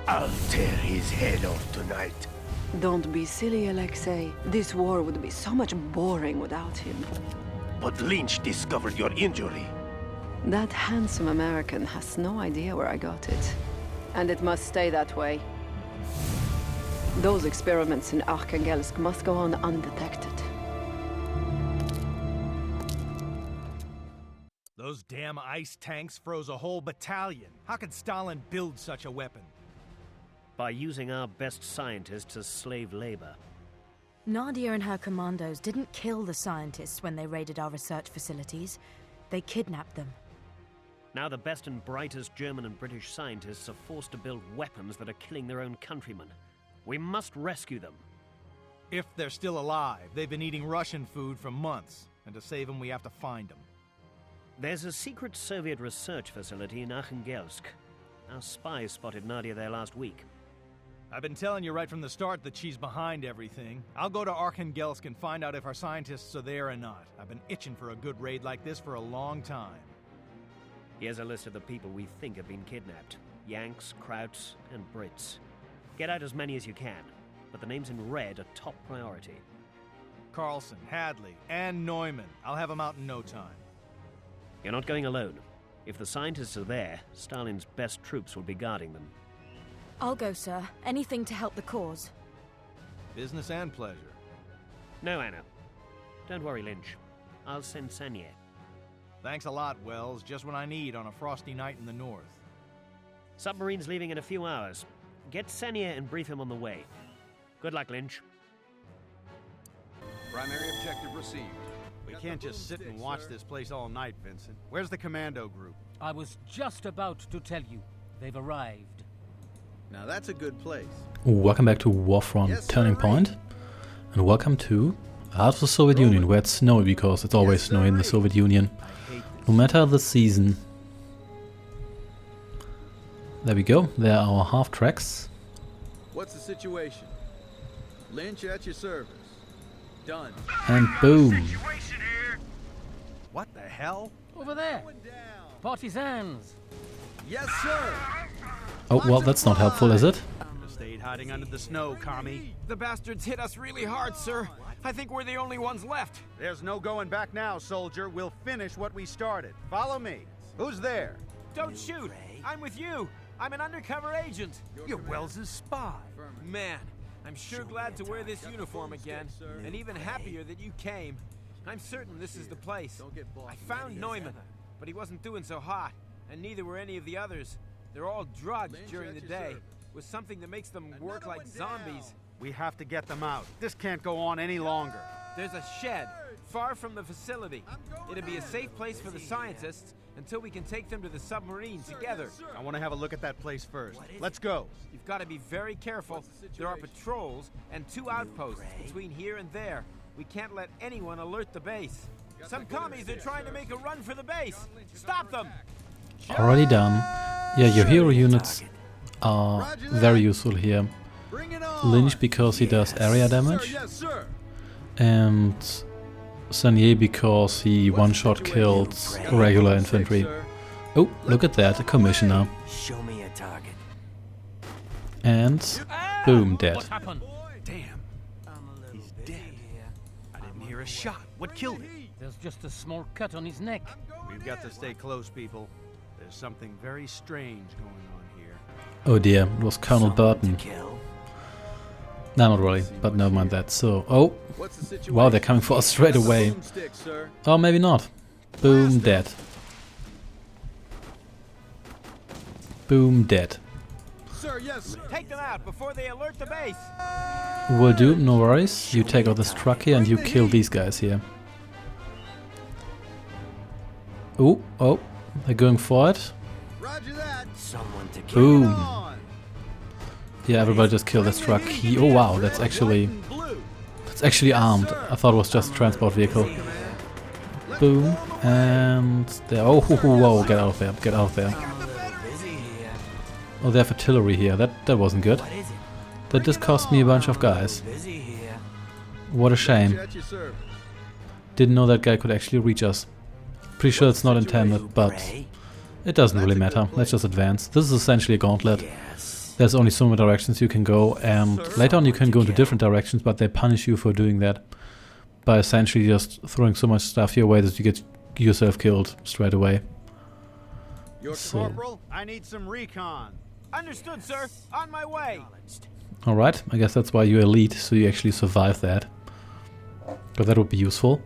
I'll tear his head off tonight. Don't be silly, Alexei. This war would be so much boring without him. But Lynch discovered your injury. That handsome American has no idea where I got it. And it must stay that way. Those experiments in Arkhangelsk must go on undetected. Those damn ice tanks froze a whole battalion. How could Stalin build such a weapon? By using our best scientists as slave labor. Nadia and her commandos didn't kill the scientists when they raided our research facilities. They kidnapped them. Now the best and brightest German and British scientists are forced to build weapons that are killing their own countrymen. We must rescue them. If they're still alive, they've been eating Russian food for months. And to save them, we have to find them. There's a secret Soviet research facility in Arkhangelsk. Our spies spotted Nadia there last week. I've been telling you right from the start that she's behind everything. I'll go to Arkhangelsk and find out if our scientists are there or not. I've been itching for a good raid like this for a long time. Here's a list of the people we think have been kidnapped. Yanks, Krauts, and Brits. Get out as many as you can, but the names in red are top priority. Carlson, Hadley, and Neumann. I'll have them out in no time. You're not going alone. If the scientists are there, Stalin's best troops will be guarding them. I'll go, sir. Anything to help the cause. Business and pleasure. No, Anna. Don't worry, Lynch. I'll send Sanier. Thanks a lot, Wells. Just what I need on a frosty night in the north. Submarine's leaving in a few hours. Get Sanier and brief him on the way. Good luck, Lynch. Primary objective received. We can't just sit and watch this place all night, Vincent. Where's the commando group? I was just about to tell you. They've arrived. Now that's a good place. Welcome back to Warfront Turning Point. And welcome to Heart of the Soviet Union, where it's snowy because it's always snowy in the Soviet Union. No matter the season. There we go. There are our half tracks. What's the situation? Lynch at your service. Done. And boom. What the hell? Over there. Partisans. Yes, sir. Oh, well, that's not helpful, is it? Stayed hiding under the snow, commie. The bastards hit us really hard, sir. I think we're the only ones left. There's no going back now, soldier. We'll finish what we started. Follow me. Who's there? Don't shoot. I'm with you. I'm an undercover agent. You're Wells's spy. Man, I'm sure glad to wear this uniform again, and even happier that you came. I'm certain this is the place. I found Neumann, but he wasn't doing so hot, and neither were any of the others. They're all drugged during the day, with something that makes them work like zombies. We have to get them out. This can't go on any longer. There's a shed, far from the facility. It'll be a safe place for the scientists until we can take them to the submarine together. I want to have a look at that place first. Let's go. You've got to be very careful. There are patrols and 2 outposts between here and there. We can't let anyone alert the base. Some commies are trying to make a run for the base. Stop them! Already done. Yeah, your hero units are very useful here. Lynch because he does area damage. And Sanier because he one-shot kills regular infantry. Oh, look at that, a commissioner. Show me a target. And boom, dead. What happened? Damn. He's dead. I didn't hear a shot. What killed him? There's just a small cut on his neck. We've got to stay close, people. There's something very strange going on here. Oh dear, it was Colonel Burton. No, not really, but never mind that. So, oh, wow, they're coming for us straight away. Oh, maybe not. Boom, dead. Boom, dead. Sir, yes. Take them out before they alert the base. Will do, no worries. You take out this truck here and you kill these guys here. Oh, oh, they're going for it. Roger that. Someone to kill. Boom. Yeah, everybody just kill this truck. Oh wow, that's actually armed. I thought it was just a transport vehicle. Boom, and there. Oh, whoa, get out of there, get out of there. Oh, they have artillery here. That wasn't good. That just cost me a bunch of guys. What a shame. Didn't know that guy could actually reach us. Pretty sure it's not intended, but it doesn't really matter. Let's just advance. This is essentially a gauntlet. there's only so many directions you can go, and later on you can go into different directions, but they punish you for doing that by essentially just throwing so much stuff your way that you get yourself killed straight away. Your corporal, I need some recon. Understood, sir. On my way. Alright, I guess that's why you're elite, so you actually survive that. But that would be useful.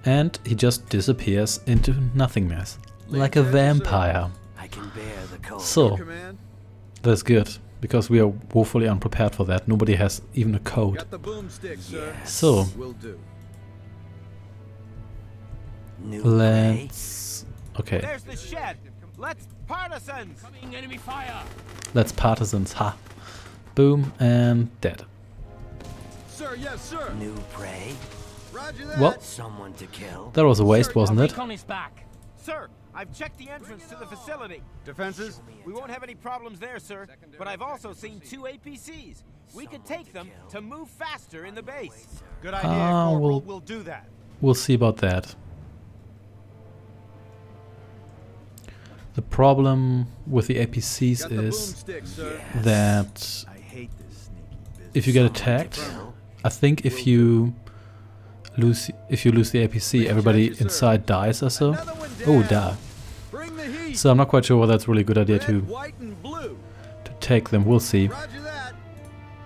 And he just disappears into nothingness, like a vampire. I can bear the cold. So, that's good, because we are woefully unprepared for that. Nobody has even a code. Got the boomstick, sir. So, Will do. let's... Okay, There's the shed. Let's partisans. Enemy fire! let's partisans, ha. Boom, and dead. Sir, yes, sir. New prey? Roger that. Well, Someone to kill? that was a waste, wasn't it? Recon is back. Sir, I've checked the entrance to the facility. Defenses? We won't have any problems there, sir. But I've also seen 2 APCs. We could take them to move faster in the base. Good idea, Corporal. we'll- We'll do that. We'll see about that. The problem with the APCs Got the is boomstick, sir. that I hate this sneaky business. if you get attacked, I think if you lose the APC, everybody inside dies or so. Another one Oh, down. da. Bring the heat. So I'm not quite sure whether that's a really good idea Red, to white, and blue. take them. We'll see. Roger that.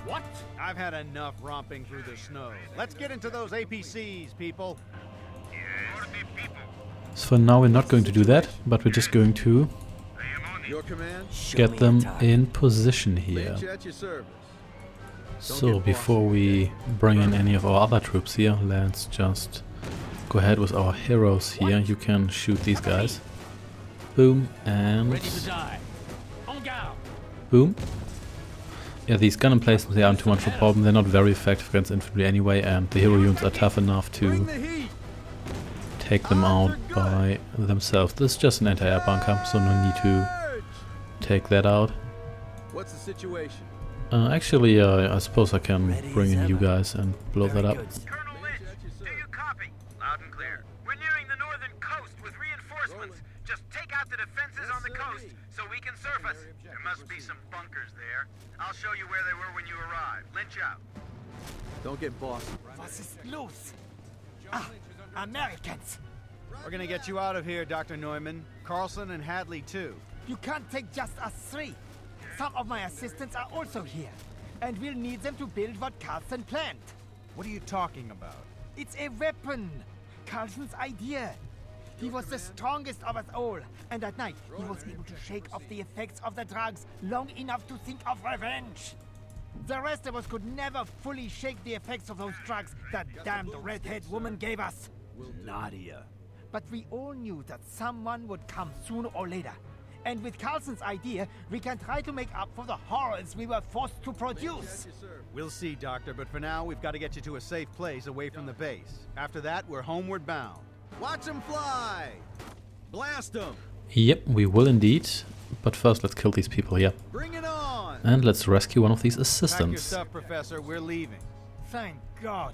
What? I've had enough romping through the snow. Let's get into those APCs, people. So for now we're not going to do that, but we're just going to Your command. get them in position here. Lynch at your service. So before we bring in any of our other troops here, let's just go ahead with our heroes here. You can shoot these guys. Boom, and Ready to die. En garde! boom. Yeah, these gun emplacements, they aren't too much of a problem. They're not very effective against infantry anyway, and the hero units are tough enough Bring to the heat. take them out by themselves. This is just an anti-air bunker, so no need to Charge. take that out. What's the situation? Actually, I suppose I can bring in you guys and blow that up. Colonel Lynch, do you copy? Loud and clear. We're nearing the northern coast with reinforcements. Just take out the defenses on the coast so we can surface. There must be some bunkers there. I'll show you where they were when you arrived. Lynch out. Don't get bossy. Was ist los? Ah, Americans. We're gonna get you out of here, Dr. Neumann. Carlson and Hadley, too. You can't take just us 3. Some of my assistants are also here. And we'll need them to build what Carlson planned. What are you talking about? It's a weapon. Carlson's idea. He was the strongest of us all. And at night, he was able to shake off the effects of the drugs long enough to think of revenge. The rest of us could never fully shake the effects of those drugs that damned redhead woman gave us. Nadia. But we all knew that someone would come sooner or later. And with Carlson's idea, we can try to make up for the horrors we were forced to produce. We'll see, Doctor, but for now, we've got to get you to a safe place away from the base. After that, we're homeward bound. Watch them fly! Blast them! Yep, we will indeed. But first, let's kill these people here. Bring it on! And let's rescue one of these Pack your assistants. stuff, Professor. We're leaving. Thank God.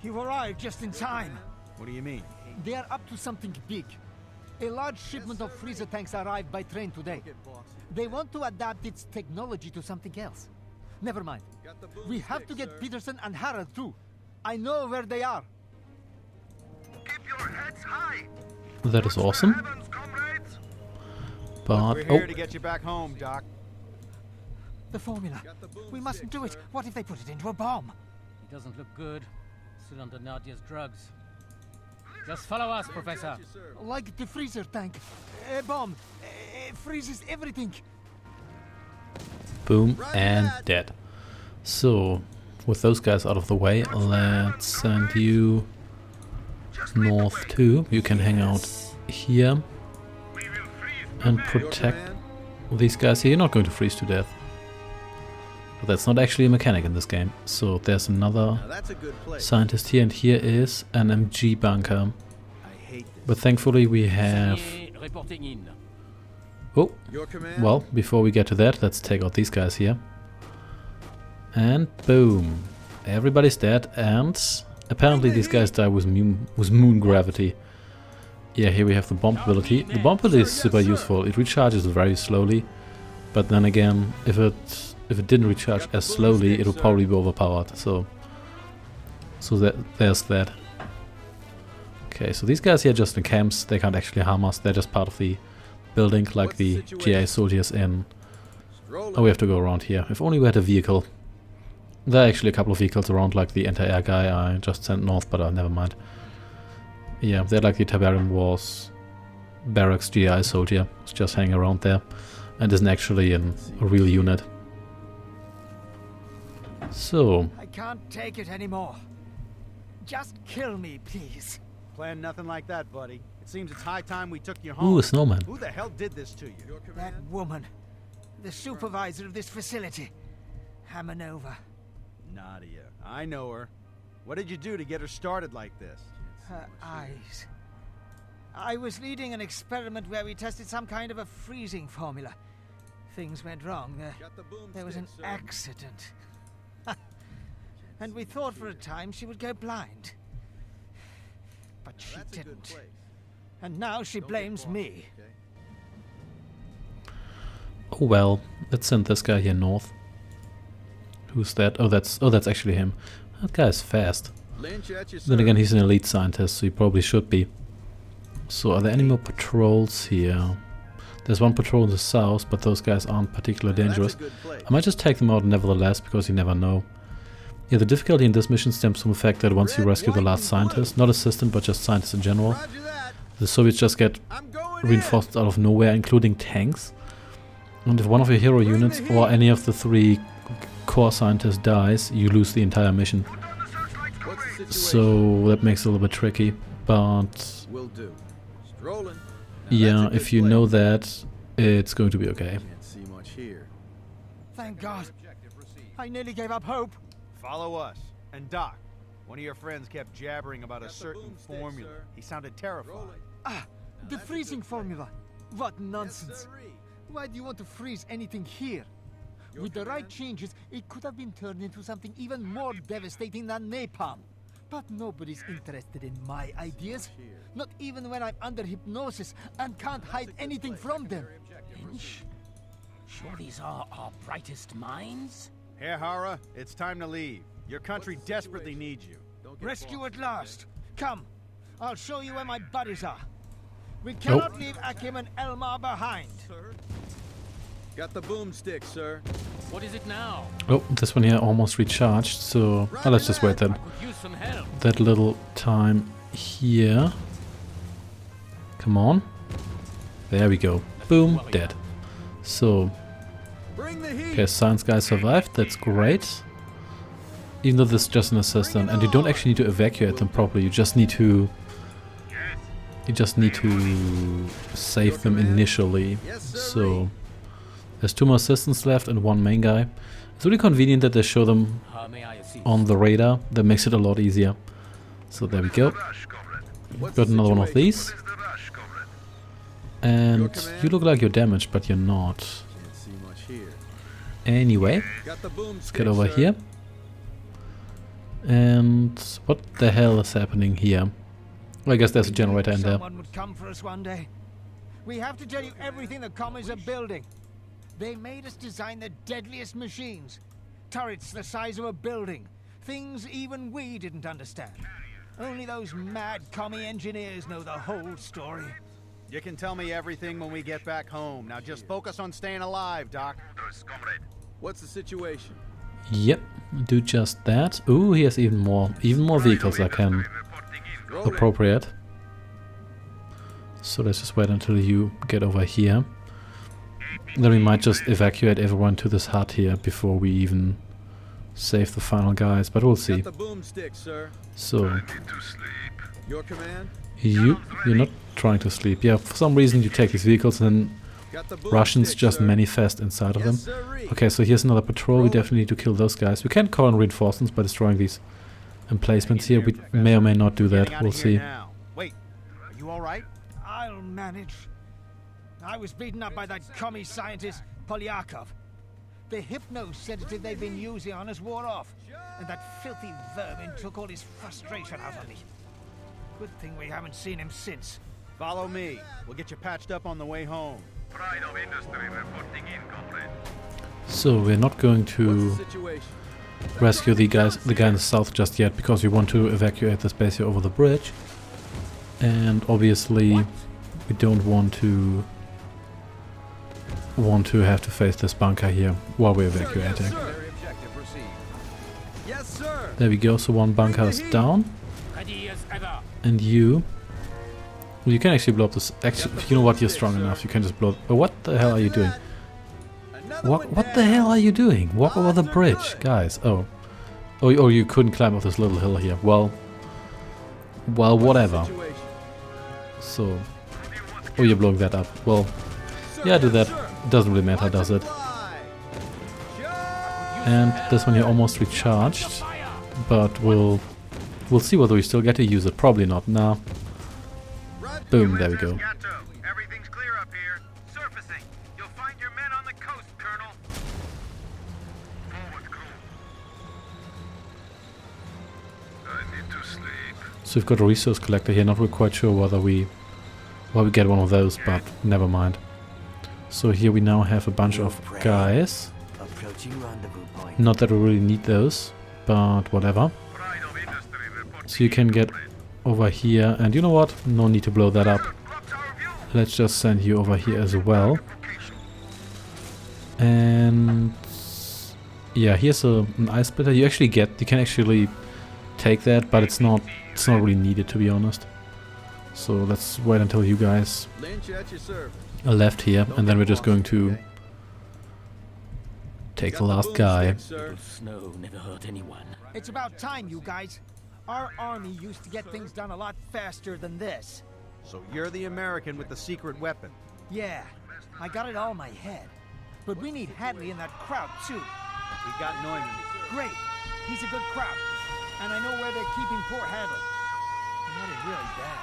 You arrived just in time. What do you mean? They are up to something big. A large shipment of freezer tanks arrived by train today. They want to adapt its technology to something else. Never mind. We have to get Peterson and Harold too. I know where they are. Keep your heads high. That is awesome. Heavens, comrades. But We're oh, here to get you back home, Doc. The formula. We mustn't do it. What if they put it into a bomb? He doesn't look good. Still under Nadia's drugs. Just follow us, Professor. Like the freezer tank. A bomb. Freezes everything. boom, and dead. So, with those guys out of the way, let's send you north too. You can hang out here and protect these guys here. You're not going to freeze to death. But that's not actually a mechanic in this game. So there's another Now that's a good place. scientist here, and here is an MG bunker. I hate this. But thankfully we have... Reporting in. Oh, Your command? well, before we get to that, let's take out these guys here. And boom. Everybody's dead, and apparently these guys die with moon gravity. Yeah, here we have the bomb ability. The bomb ability is super useful. It recharges very slowly, But then again, if it didn't recharge as slowly, it would probably be overpowered. So there's that. Okay, so these guys here are just in camps. They can't actually harm us. They're just part of the building, like the GI soldiers in... Oh, we have to go around here. If only we had a vehicle. There are actually a couple of vehicles around, like the anti-air guy I just sent north, but never mind. Yeah, they're like the Tiberian Wars barracks GI soldier. It's just hanging around there and isn't actually a real unit. So... I can't take it anymore. Just kill me, please. Plan nothing like that, buddy. It seems it's high time we took you home. Ooh, a snowman. Who the hell did this to you? That woman. The supervisor of this facility. Hamanova. Nadia. I know her. What did you do to get her started like this? Her eyes. I was leading an experiment where we tested some kind of a freezing formula. Things went wrong. There was an accident. And we thought for a time she would go blind. But she didn't. And now she blames me. Oh well, let's send this guy here north. Who's that? Oh, that's actually him. That guy is fast. Then again, he's an elite scientist, so he probably should be. So are there any more patrols here? There's one patrol in the south, but those guys aren't particularly dangerous. I might just take them out nevertheless, because you never know. Yeah, the difficulty in this mission stems from the fact that once you rescue the last scientist, not assistant, but just scientists in general, the Soviets just get reinforced out of nowhere, including tanks. And if one of your hero units or any of the 3 core scientists dies, you lose the entire mission. So that makes it a little bit tricky, but yeah, if you know that, it's going to be okay. Thank God. I nearly gave up hope. Follow us. And Doc, one of your friends kept jabbering about a certain formula. He sounded terrified. Ah, the freezing formula. What nonsense. Why do you want to freeze anything here? With the right changes, it could have been turned into something even more devastating than napalm. But nobody's interested in my ideas. Not even when I'm under hypnosis and can't hide anything from them. Lynch? Sure these are our brightest minds? Herr Hara, it's time to leave. Your country desperately needs you. Rescue at last. Come, I'll show you where my buddies are. We cannot leave Akim and Elmar behind. Got the boomstick, sir. What is it now? Oh, this one here almost recharged, so let's just wait then. Could use some help. That little time here. Come on. There we go. Boom, dead. So, okay, science guy survived, that's great. Even though this is just an assistant, and you don't actually need to evacuate them properly, you just need to save them initially. So there's 2 more assistants left and 1 main guy. It's really convenient that they show them on the radar. That makes it a lot easier. So there we go. Got another one of these. And you look like you're damaged, but you're not. Anyway, let's get over here. And what the hell is happening here? Well, I guess there's a generator in there. Someone would come for us one day. We have to tell you everything the commies are building. They made us design the deadliest machines. Turrets the size of a building. Things even we didn't understand. Only those mad commie engineers know the whole story. You can tell me everything when we get back home. Now just focus on staying alive, Doc. What's the situation? Yep, do just that. Ooh, he has even more vehicles I can appropriate. So let's just wait until you get over here. Then we might just evacuate everyone to this hut here before we even save the final guys, but we'll see. So, you're not trying to sleep. Yeah, for some reason you take these vehicles and then Russians just manifest inside of them. Okay, so here's another patrol. We definitely need to kill those guys. We can call in reinforcements by destroying these emplacements here. We may or may not do that. We'll see. Wait, are you all right? I'll manage. I was beaten up by that commie scientist, Polyakov. The hypno sedative they've been using on us wore off, and that filthy vermin took all his frustration out of me. Good thing we haven't seen him since. Follow me. We'll get you patched up on the way home. Pride of industry reporting in, comrade. So we're not going to rescue the guy in the south just yet because we want to evacuate this base here over the bridge. And obviously we don't want to have to face this bunker here while we're evacuating. There we go, so one bunker is down. And you can actually blow up this. Actually, you know what, you're strong enough, you can just blow. Oh, what the hell are you doing? What the hell are you doing? Walk over the bridge, guys. Oh, you couldn't climb up this little hill here. Well, whatever. So, oh, you're blowing that up. Well, yeah, do that. Doesn't really matter, does it? And this one here almost recharged, but we'll see whether we still get to use it. Probably not. Nah. Boom. There we go. Everything's clear up here. Surfacing. You'll find your men on the coast, Colonel. Forward, crew. I need to sleep. So we've got a resource collector here. Not really quite sure whether we get one of those, but never mind. So here we now have a bunch of guys. Not that we really need those, but whatever. So you can get over here, and you know what? No need to blow that up. Let's just send you over here as well. And yeah, here's an ice splitter. You can actually take that, but it's not really needed, to be honest. So let's wait until you guys are left here, and then we're just going to take the last guy. Snow never hurt anyone. It's about time, you guys. Our army used to get things done a lot faster than this. So you're the American with the secret weapon. Yeah, I got it all in my head. But we need Hadley in that crowd, too. We got Neumann. Great. He's a good crowd. And I know where they're keeping poor Hadley. He had it really bad.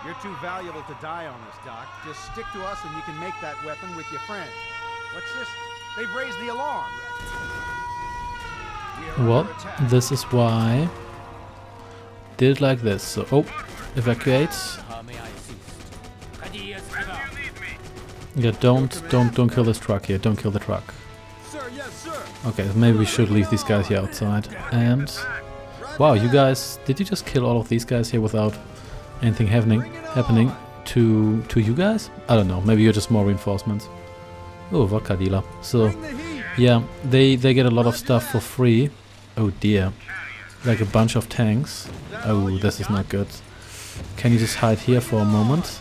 You're too valuable to die on us, Doc. Just stick to us and you can make that weapon with your friend. What's this? They've raised the alarm. Well, this is why did it like this. So, oh, evacuate. Yeah, don't kill this truck here. Don't kill the truck. Okay, maybe we should leave these guys here outside. And wow, you guys, did you just kill all of these guys here without anything happening to you guys? I don't know. Maybe you're just more reinforcements. Oh, vodka dealer. So, yeah, they get a lot of stuff for free. Oh dear. Like a bunch of tanks. Oh, this is not good. Can you just hide here for a moment?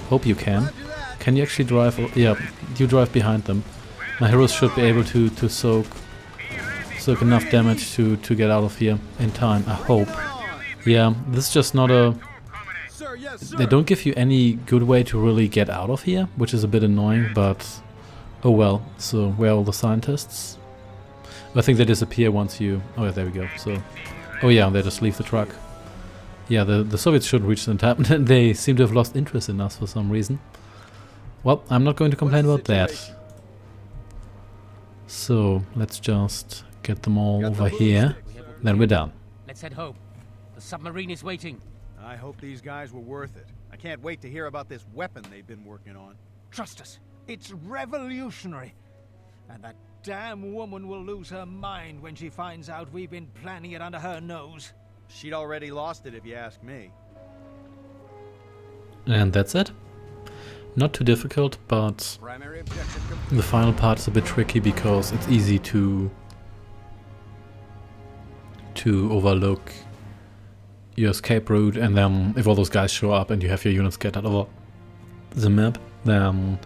Hope you can. Can you actually drive? Yeah, you drive behind them. My heroes should be able to soak enough damage to get out of here in time, I hope. Yeah, this is just not a... They don't give you any good way to really get out of here, which is a bit annoying, but... Oh well, so where are all the scientists? I think they disappear once you... Oh yeah, there we go, so... Oh yeah, they just leave the truck. Yeah, the Soviets shouldn't reach in time. They seem to have lost interest in us for some reason. Well, I'm not going to complain about that. So, let's just get them all over here. Then we're done. Let's head home. The submarine is waiting. I hope these guys were worth it. I can't wait to hear about this weapon they've been working on. Trust us, it's revolutionary. And that damn woman will lose her mind when she finds out we've been planning it under her nose. She'd already lost it if you ask me. And that's it. Not too difficult, but the final part is a bit tricky because it's easy to overlook your escape route, and then if all those guys show up and you have your units scattered over the map, then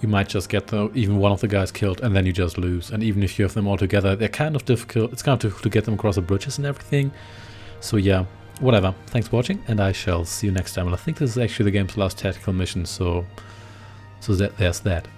you might just get even one of the guys killed and then you just lose. And even if you have them all together, they're kind of difficult. It's kind of difficult to get them across the bridges and everything. So yeah, whatever. Thanks for watching, and I shall see you next time. And I think this is actually the game's last tactical mission, so there's that.